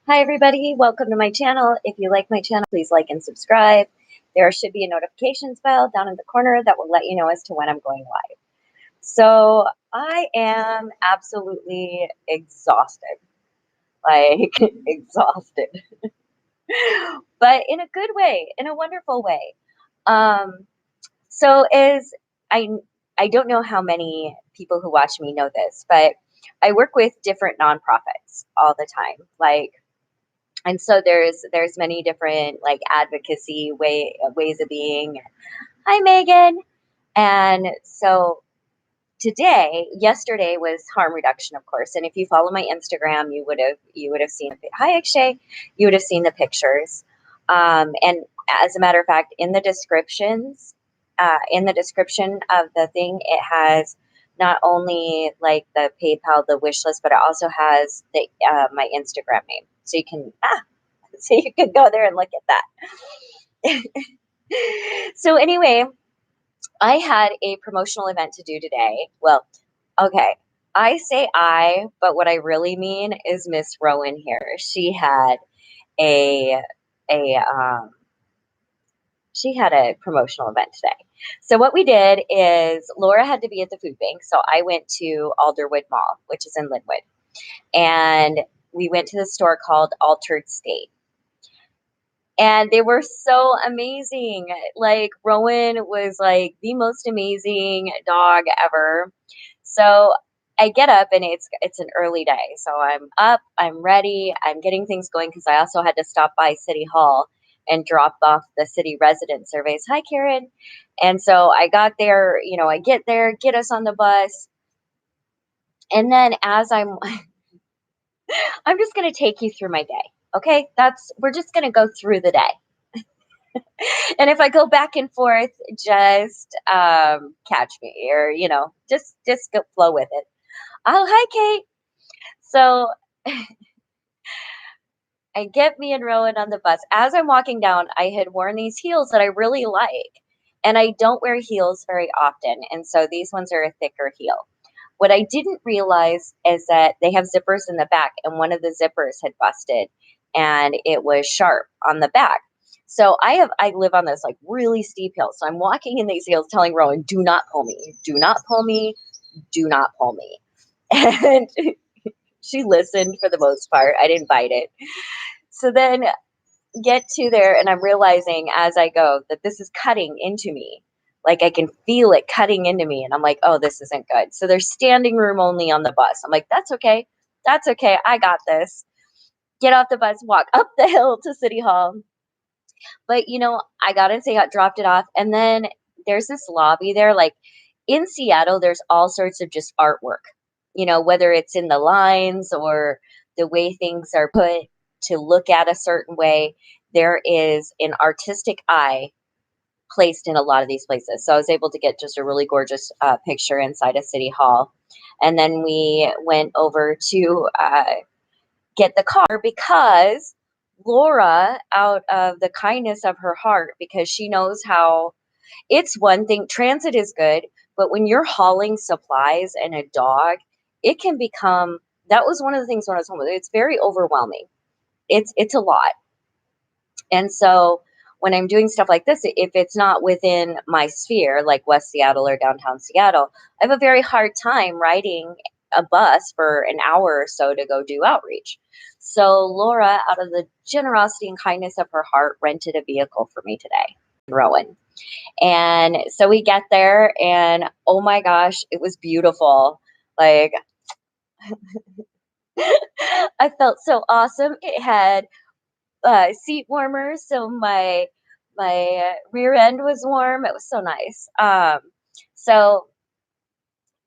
Hi everybody, welcome to my channel. If you like my channel, please like and subscribe. There should be a notifications bell down in the corner that will let you know as to when I'm going live. So I am absolutely exhausted, like exhausted, but in a good way, in a wonderful way. Um, so is I I don't know how many people who watch me know this, but I work with different nonprofits all the time. And so there's many different like advocacy ways of being. Hi Megan. And so yesterday was harm reduction, of course. And if you follow my Instagram, you would have seen. Hi Akshay, you would have seen the pictures. And as a matter of fact, in the description of the thing, it has not only like the PayPal, the wish list, but it also has the my Instagram name, so you can so you can go there and look at that. So anyway, I had a promotional event to do today. Well, okay. I say I, but what I really mean is Miss Rowan here. A a she had a promotional event today. So what we did is Laura had to be at the food bank, so I went to Alderwood Mall, which is in Linwood, and we went to the store called Altered State. And they were so amazing. Like Rowan was like the most amazing dog ever. So I get up and it's an early day. So I'm up, I'm ready, I'm getting things going because I also had to stop by City Hall and drop off the city resident surveys. Hi Karen. And so I got there, I get there, get us on the bus. And then as I'm just going to take you through my day. Okay? We're just going to go through the day. And if I go back and forth, just catch me, or just go flow with it. Oh, hi, Kate. So I get me and Rowan on the bus. As I'm walking down, I had worn these heels that I really like, and I don't wear heels very often, and so these ones are a thicker heel. What I didn't realize is that they have zippers in the back, and one of the zippers had busted, and it was sharp on the back. So I live on this like really steep hill. So I'm walking in these heels telling Rowan, do not pull me, do not pull me, do not pull me. And she listened for the most part. I didn't bite it. So then get to there and I'm realizing as I go that this is cutting into me. Like I can feel it cutting into me and I'm like, oh, this isn't good. So there's standing room only on the bus. I'm like, that's okay. That's okay. I got this. Get off the bus, walk up the hill to City Hall. But I got in, got dropped it off, and then there's this lobby there. Like in Seattle, there's all sorts of just artwork. Whether it's in the lines or the way things are put to look at a certain way, there is an artistic eye placed in a lot of these places. So I was able to get just a really gorgeous picture inside of City Hall, and then we went over to get the car because Laura, out of the kindness of her heart, because she knows how it's one thing, transit is good, but when you're hauling supplies and a dog, it can become that was one of the things when I was home with it. It's very overwhelming. It's a lot. And so when I'm doing stuff like this, if it's not within my sphere, like West Seattle or downtown Seattle, I have a very hard time riding a bus for an hour or so to go do outreach. So Laura, out of the generosity and kindness of her heart, rented a vehicle for me today, Rowan. And so we get there, and oh my gosh, it was beautiful. Like, I felt so awesome. It had seat warmers, so my rear end was warm. It was so nice. So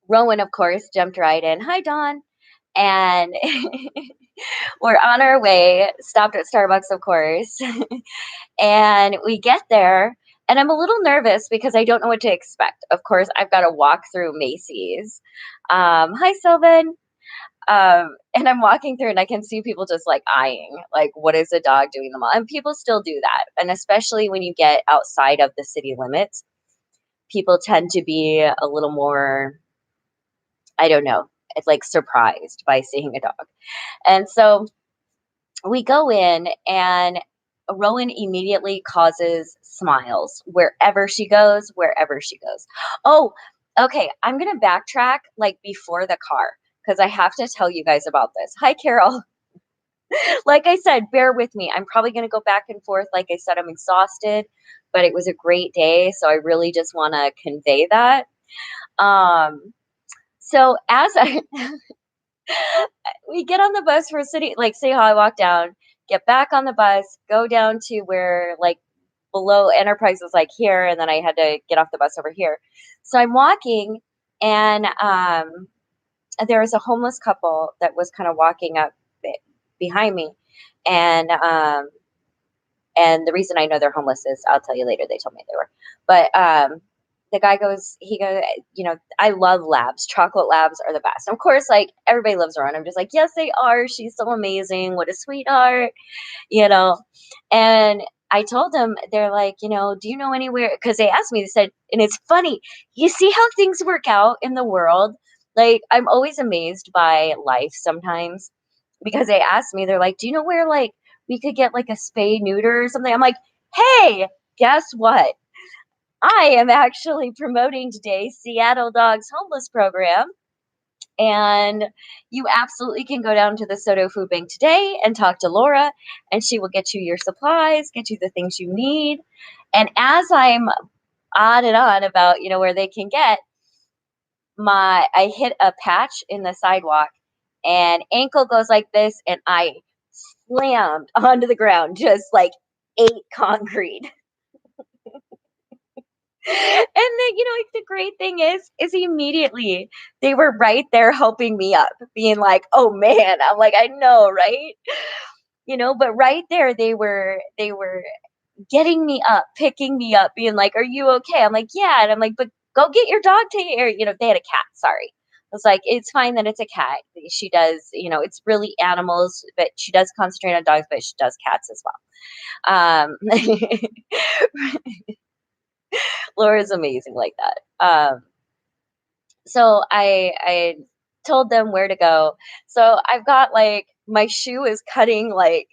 Rowan, of course, jumped right in. Hi, Dawn. And we're on our way. Stopped at Starbucks, of course, and we get there. And I'm a little nervous because I don't know what to expect. Of course, I've got to walk through Macy's. Hi, Sylvan. And I'm walking through and I can see people just like eyeing, like, what is a dog doing in the mall? And people still do that. And especially when you get outside of the city limits, people tend to be a little more, I don't know, like surprised by seeing a dog. And so we go in, and Rowan immediately causes smiles wherever she goes, wherever she goes. Oh, okay. I'm going to backtrack like before the car because I have to tell you guys about this. Hi, Carol. Like I said, bear with me. I'm probably going to go back and forth. Like I said, I'm exhausted, but it was a great day. So I really just want to convey that. Um, so as I, we get on the bus for city, like City Hall, I walk down, get back on the bus, go down to where like below Enterprise was like here, and then I had to get off the bus over here. So I'm walking, and there was a homeless couple that was kind of walking up behind me, and the reason I know they're homeless is I'll tell you later. They told me they were, but the guy goes, he goes, I love labs. Chocolate labs are the best. Of course, like everybody loves her, and I'm just like, yes, they are. She's so amazing. What a sweetheart, you know. And I told them, they're like, do you know anywhere? Because they asked me, they said, and it's funny, you see how things work out in the world. Like I'm always amazed by life sometimes because they asked me, they're like, do you know where like we could get like a spay neuter or something? I'm like, hey, guess what? I am actually promoting today Seattle Dogs Homeless Program. And you absolutely can go down to the Soto Food Bank today and talk to Laura, and she will get you your supplies, get you the things you need. And as I'm on and on about, where they can get, I hit a patch in the sidewalk, and ankle goes like this, and I slammed onto the ground, just like ate concrete. And then, like the great thing is immediately they were right there helping me up, being like, "Oh man," I'm like, "I know, right?" But right there they were getting me up, picking me up, being like, "Are you okay?" I'm like, "Yeah," and I'm like, "But go get your dog taken." Or, they had a cat. Sorry. I was like, "It's fine that it's a cat. She does, it's really animals, but she does concentrate on dogs, but she does cats as well." Laura's amazing like that. So I told them where to go. So I've got like my shoe is cutting like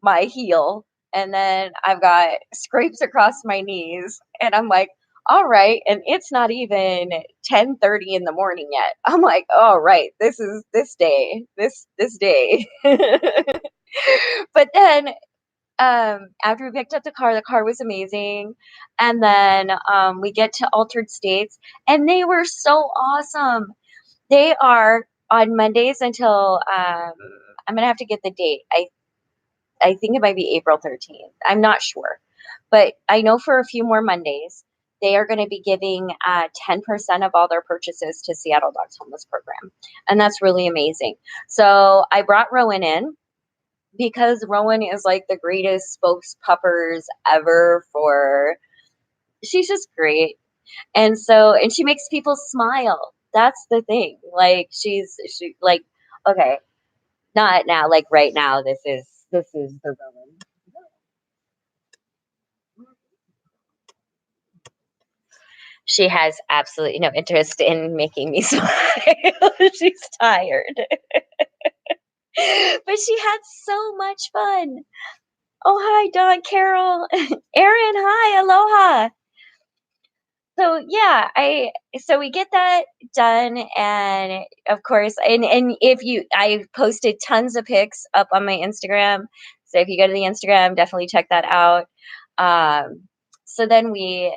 my heel, and then I've got scrapes across my knees, and I'm like, all right, and it's not even 10:30 in the morning yet. I'm like, all right, this is this day, this day. But then after we picked up the car was amazing. And then we get to Altered States, and they were so awesome. They are on Mondays until I'm gonna have to get the date. I think it might be April 13th. I'm not sure, but I know for a few more Mondays they are going to be giving 10% of all their purchases to Seattle Dogs Homeless Program, and that's really amazing. So I brought Rowan in because Rowan is like the greatest spokespuppers ever for, she's just great. And she makes people smile. That's the thing. Like she like, okay, not now, like right now, this is the Rowan. She has absolutely no interest in making me smile. She's tired. But she had so much fun. Oh, hi, Don, Carol, Erin, hi, aloha. So yeah, so we get that done, and of course, and if you, I posted tons of pics up on my Instagram. So if you go to the Instagram, definitely check that out. Um, so then we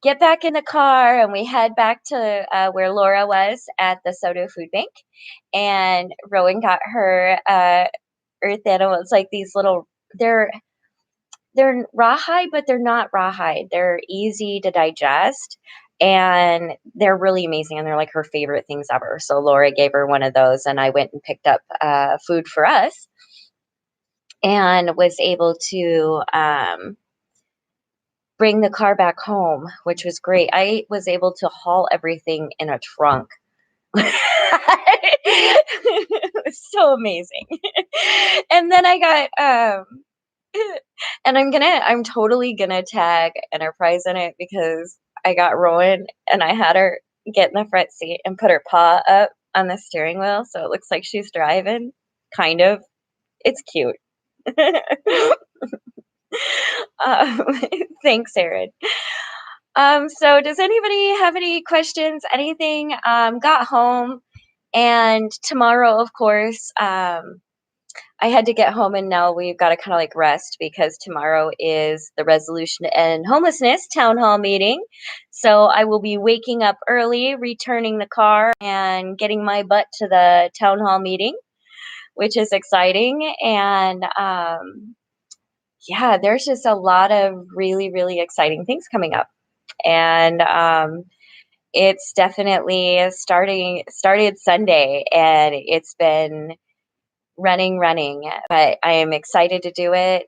get back in the car and we head back to where Laura was at the Soto Food Bank, and Rowan got her earth animals, like these little. They're rawhide, but they're not rawhide. They're easy to digest, and they're really amazing, and they're like her favorite things ever. So Laura gave her one of those, and I went and picked up food for us, and was able to bring the car back home, which was great. I was able to haul everything in a trunk. It was so amazing. And then I got and I'm totally gonna tag Enterprise in it because I got Rowan and I had her get in the front seat and put her paw up on the steering wheel so it looks like she's driving. Kind of. It's cute. Um, thanks, Aaron. So does anybody have any questions? Anything? Got home, and tomorrow, of course, I had to get home, and now we've got to kind of like rest because tomorrow is the Resolution to End Homelessness town hall meeting. So I will be waking up early, returning the car, and getting my butt to the town hall meeting, which is exciting. And yeah, there's just a lot of really, really exciting things coming up. And it's definitely started Sunday, and it's been running, but I am excited to do it.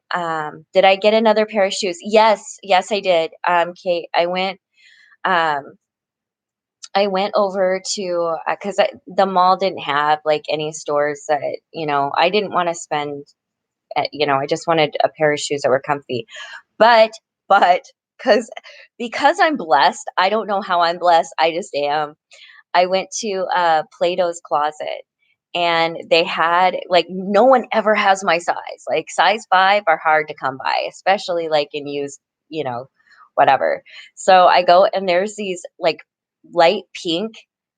Did I get another pair of shoes? Yes, I did. Kate, um, I went over to because the mall didn't have like any stores that I didn't want to spend. I just wanted a pair of shoes that were comfy. But but because I'm blessed, I don't know how I'm blessed. I just am. I went to Plato's Closet, and they had like no one ever has my size. Like size 5 are hard to come by, especially like in used, you know, whatever. So I go, and there's these like light pink,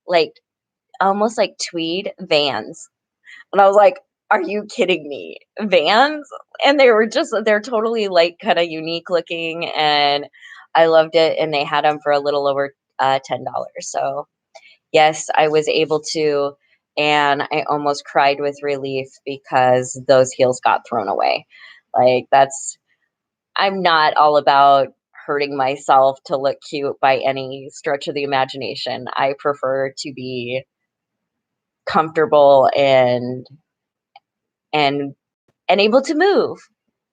like almost like tweed Vans. And I was like, are you kidding me? Vans? And they're totally like kind of unique looking, and I loved it. And they had them for a little over $10. So yes, I was able to, and I almost cried with relief because those heels got thrown away. Like I'm not all about hurting myself to look cute by any stretch of the imagination. I prefer to be comfortable and and able to move.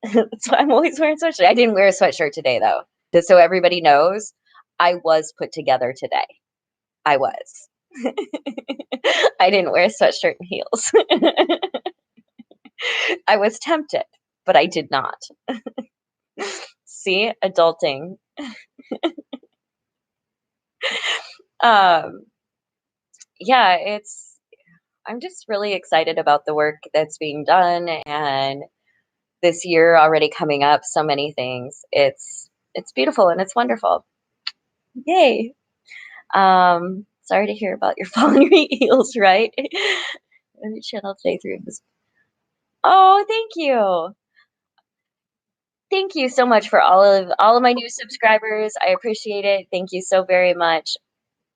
So I'm always wearing sweatshirt. I didn't wear a sweatshirt today though. Just so everybody knows, I was put together today. I was. I didn't wear a sweatshirt and heels. I was tempted, but I did not. See, adulting. Um, yeah, I'm just really excited about the work that's being done, and this year already coming up, so many things. It's beautiful and it's wonderful. Yay. Sorry to hear about your falling heels, right? Every channel today through this. Oh, thank you. Thank you so much for all of my new subscribers. I appreciate it. Thank you so very much.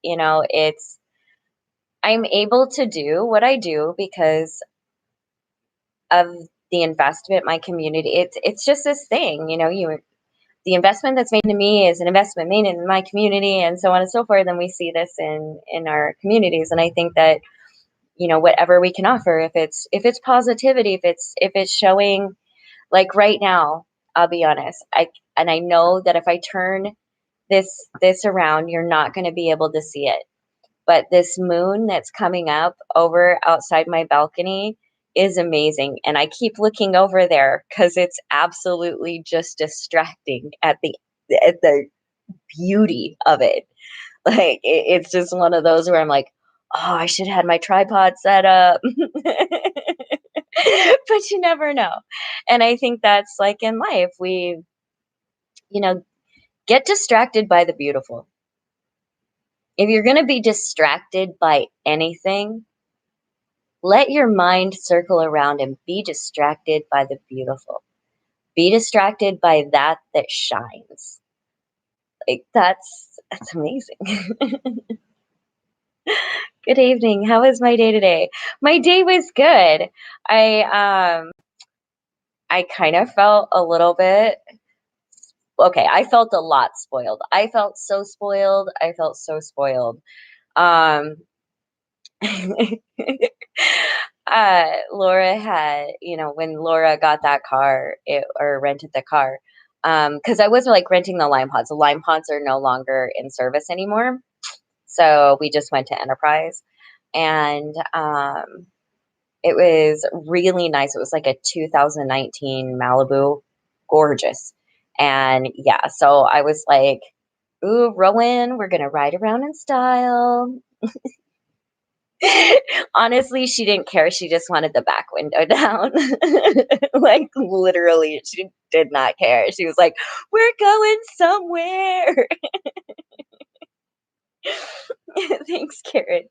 It's I'm able to do what I do because of the investment my community. It's just this thing, the investment that's made in me is an investment made in my community, and so on and so forth. And we see this in our communities. And I think that, whatever we can offer, if it's positivity, if it's showing, like right now, I'll be honest. I know that if I turn this around, you're not going to be able to see it. But this moon that's coming up over outside my balcony is amazing. And I keep looking over there because it's absolutely just distracting at the beauty of it. Like it's just one of those where I'm like, oh, I should have had my tripod set up. But you never know. And I think that's like in life, you know, get distracted by the beautiful. If you're going to be distracted by anything, let your mind circle around and be distracted by the beautiful. Be distracted by that shines. Like that's amazing. Good evening. How was my day today? My day was good. I kind of felt a little bit okay, I felt a lot spoiled. I felt so spoiled. I felt so spoiled. Um Laura had, when Laura got that car, or rented the car, because I wasn't like renting the Lime Pods. The Lime Pods are no longer in service anymore. So we just went to Enterprise, and it was really nice. It was like a 2019 Malibu, gorgeous. And yeah, so I was like, ooh, Rowan, we're gonna ride around in style. Honestly, she didn't care. She just wanted the back window down. Like, literally, she did not care. She was like, "We're going somewhere." Thanks, Karen.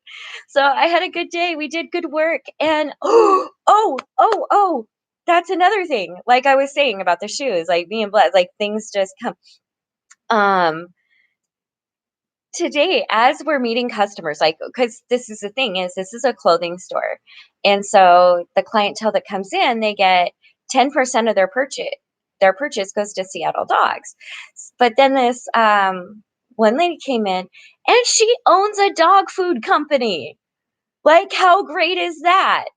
So I had a good day. We did good work. And oh, that's another thing. Like I was saying about the shoes, like me and Bless, like things just come. Um, Today, as we're meeting customers, like, because this is the thing is this is a clothing store. And so the clientele that comes in, they get 10% of their purchase goes to Seattle Dogs. But then this one lady came in and she owns a dog food company. Like, how great is that?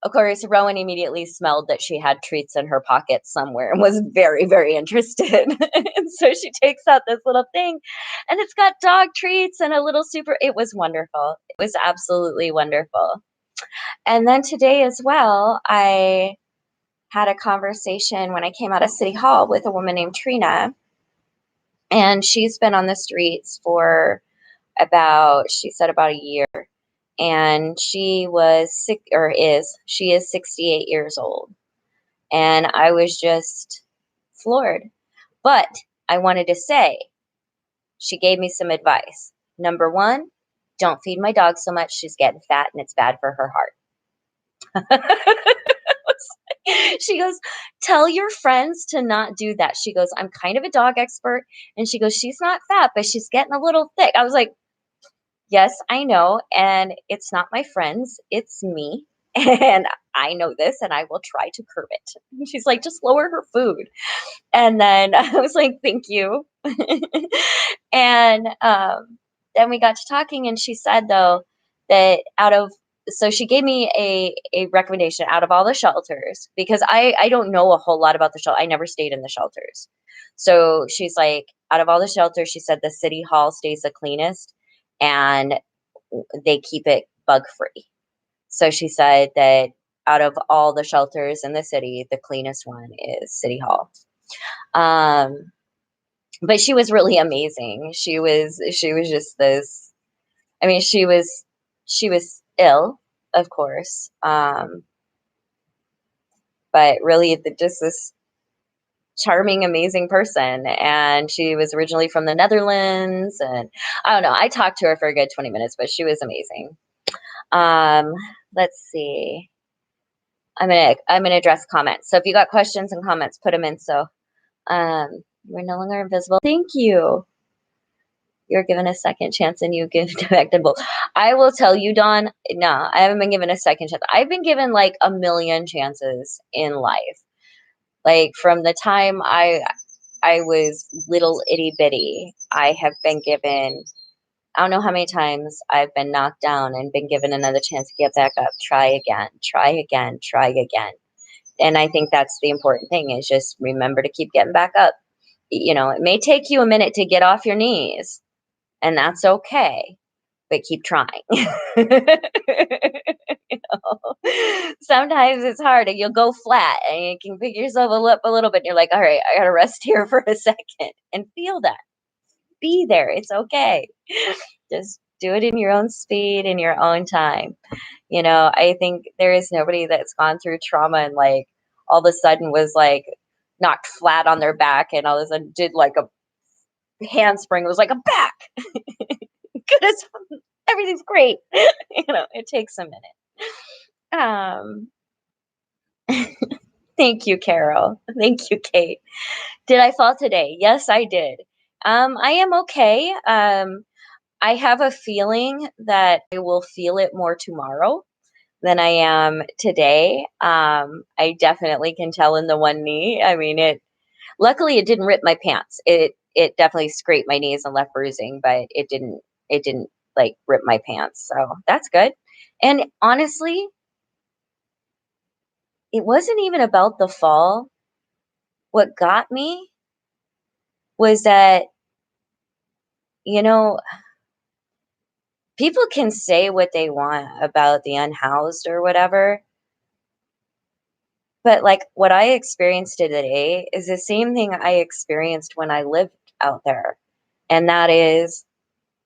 Of course, Rowan immediately smelled that she had treats in her pocket somewhere and was very, very interested. And so she takes out this little thing and it's got dog treats and a little super. It was wonderful. It was absolutely wonderful. And then today as well, I had a conversation when I came out of City Hall with a woman named Trina. And she's been on the streets for she said about a year. And she was sick, or she is 68 years old. And I was just floored. But I wanted to say, she gave me some advice. Number one, don't feed my dog so much. She's getting fat and it's bad for her heart. She goes, tell your friends to not do that. She goes, I'm kind of a dog expert. And she goes, she's not fat, but she's getting a little thick. I was like, yes, I know. And it's not my friends, it's me. And I know this and I will try to curb it. And she's like, just lower her food. And then I was like, thank you. And then we got to talking, and she said, though, that so she gave me a recommendation out of all the shelters, because I don't know a whole lot about the shelter. I never stayed in the shelters. So she's like, out of all the shelters, she said the City Hall stays the cleanest and they keep it bug free. So she said that out of all the shelters in the city, the cleanest one is City Hall. Um, but she was really amazing. She was just this. I mean, she was ill, of course, but really just this charming, amazing person. And she was originally from the Netherlands, and I don't know. I talked to her for a good 20 minutes, but she was amazing. Um, let's see. I'm gonna address comments. So if you got questions and comments, put them in. So we're no longer invisible. Thank you. You're given a second chance and you give defectable. I will tell you, Dawn, no, I haven't been given a second chance. I've been given like a million chances in life. Like from the time I was little itty bitty, I have been given, I don't know how many times I've been knocked down and been given another chance to get back up, try again, try again, try again. And I think that's the important thing, is just remember to keep getting back up. It may take you a minute to get off your knees, and that's okay, but keep trying. Sometimes it's hard and you'll go flat and you can pick yourself up a little bit and you're like, all right, I gotta rest here for a second and feel that. Be there. It's okay. Just do it in your own speed, in your own time. I think there is nobody that's gone through trauma and like all of a sudden was like knocked flat on their back and all of a sudden did like a handspring. It was like a back. Goodness, everything's great. It takes a minute. Thank you, Carol. Thank you, Kate. Did I fall today? Yes, I did. I am okay. I have a feeling that I will feel it more tomorrow than I am today. I definitely can tell in the one knee. I mean, luckily it didn't rip my pants. It definitely scraped my knees and left bruising, but it didn't like rip my pants. So that's good. And honestly, it wasn't even about the fall. What got me was that, you know, people can say what they want about the unhoused or whatever, but like what I experienced today is the same thing I experienced when I lived out there. And that is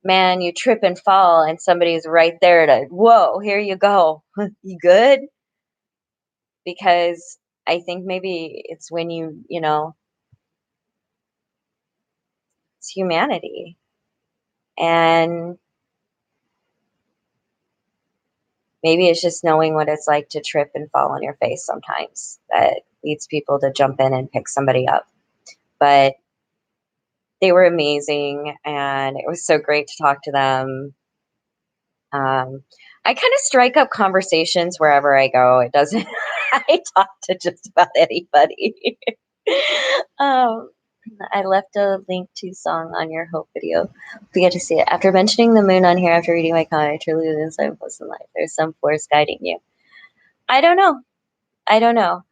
man, you trip and fall and somebody's right there to, whoa, here you go. You good? Because I think maybe it's when it's humanity. And maybe it's just knowing what it's like to trip and fall on your face sometimes that leads people to jump in and pick somebody up. But they were amazing, and it was so great to talk to them. I kind of strike up conversations wherever I go. It doesn't, I talk to just about anybody. um, I left a link to song on your Hope video. We get to see it. After mentioning the moon on here after reading my comment, I truly lose insight of what's in life. There's some force guiding you. I don't know. I don't know.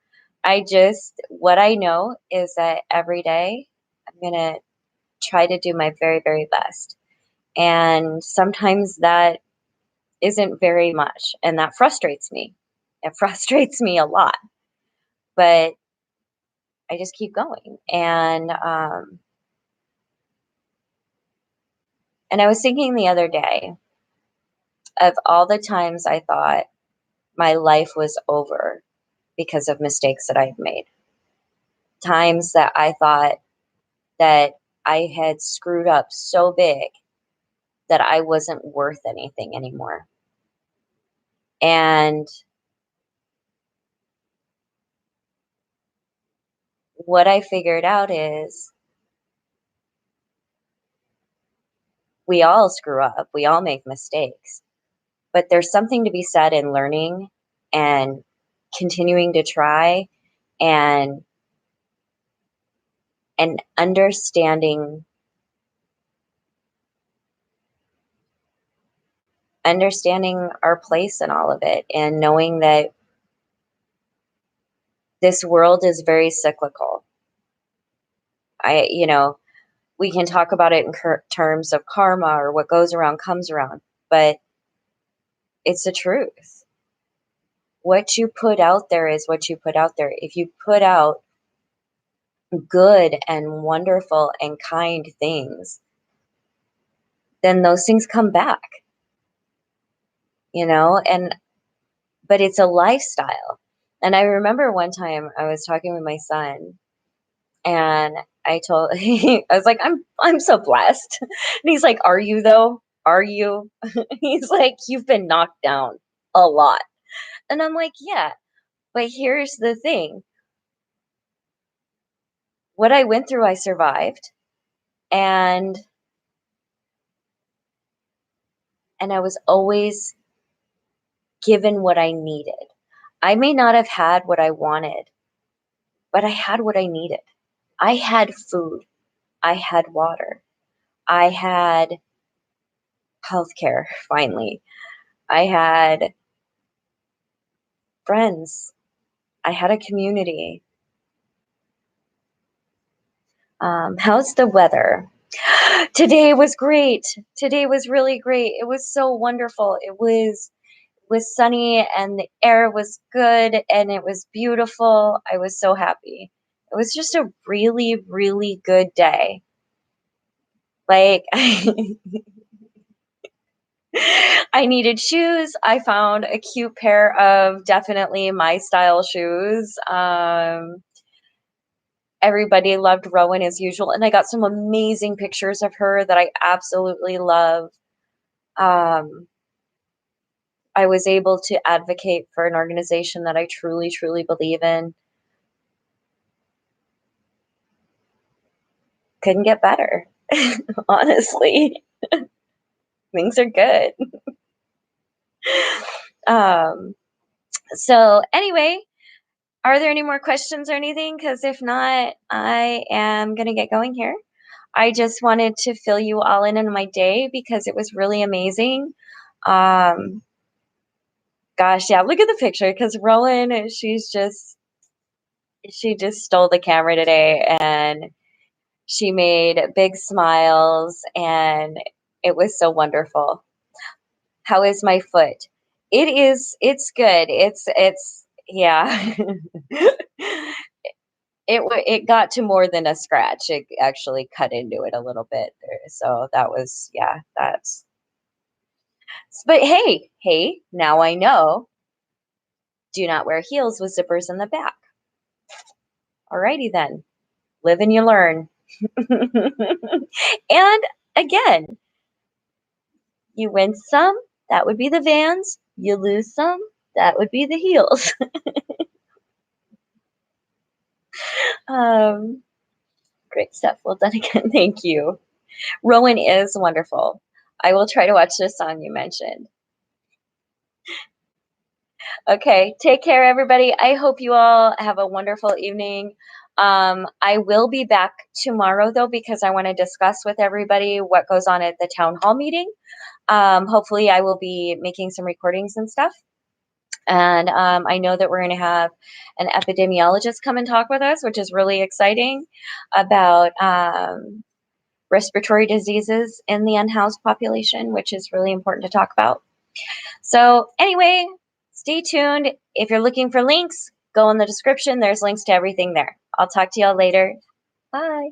What I know is that every day I'm going to try to do my very, very best. And sometimes that isn't very much. And that frustrates me. It frustrates me a lot. But I just keep going. And I was thinking the other day of all the times I thought my life was over because of mistakes that I've made. Times that I thought that I had screwed up so big that I wasn't worth anything anymore. And what I figured out is we all screw up, we all make mistakes, but there's something to be said in learning and continuing to try and and understanding our place in all of it, and knowing that this world is very cyclical. I you know we can talk about it in terms of karma or what goes around comes around, but it's the truth. What you put out there is what you put out there. If you put out good and wonderful and kind things, then those things come back, and but it's a lifestyle. And I remember one time I was talking with my son, and I was like, I'm so blessed. And he's like, "Are you though? Are you?" He's like, "You've been knocked down a lot." And I'm like, "Yeah, but here's the thing. What I went through, I survived, and I was always given what I needed. I may not have had what I wanted, but I had what I needed. I had food, I had water, I had healthcare finally. I had friends, I had a community." How's the weather? Today was great. Today was really great. It was so wonderful. It was sunny and the air was good and it was beautiful. I was so happy. It was just a really, really good day. Like I needed shoes. I found a cute pair of definitely my style shoes. Everybody loved Rowan as usual, and I got some amazing pictures of her that I absolutely love. Um, I was able to advocate for an organization that I truly, truly believe in. Couldn't get better, honestly. Things are good. Um, so anyway, are there any more questions or anything? Because if not, I am gonna get going here. I just wanted to fill you all in on my day because it was really amazing. Um, Gosh, yeah, look at the picture because Rowan, she just stole the camera today, and she made big smiles, and it was so wonderful. How is my foot? It's good. Yeah. it got to more than a scratch. It actually cut into it a little bit there. So that was, yeah, that's, but hey, now I know, do not wear heels with zippers in the back. Alrighty then. Live and you learn. And again, you win some, that would be the Vans. You lose some, that would be the heels. um, Great stuff. Well done again. Thank you. Rowan is wonderful. I will try to watch this song you mentioned. Okay, take care, everybody. I hope you all have a wonderful evening. I will be back tomorrow, though, because I want to discuss with everybody what goes on at the town hall meeting. Hopefully, I will be making some recordings and stuff. And I know that we're going to have an epidemiologist come and talk with us, which is really exciting, about respiratory diseases in the unhoused population, which is really important to talk about. So anyway, stay tuned. If you're looking for links, go in the description. There's links to everything there. I'll talk to y'all later. Bye.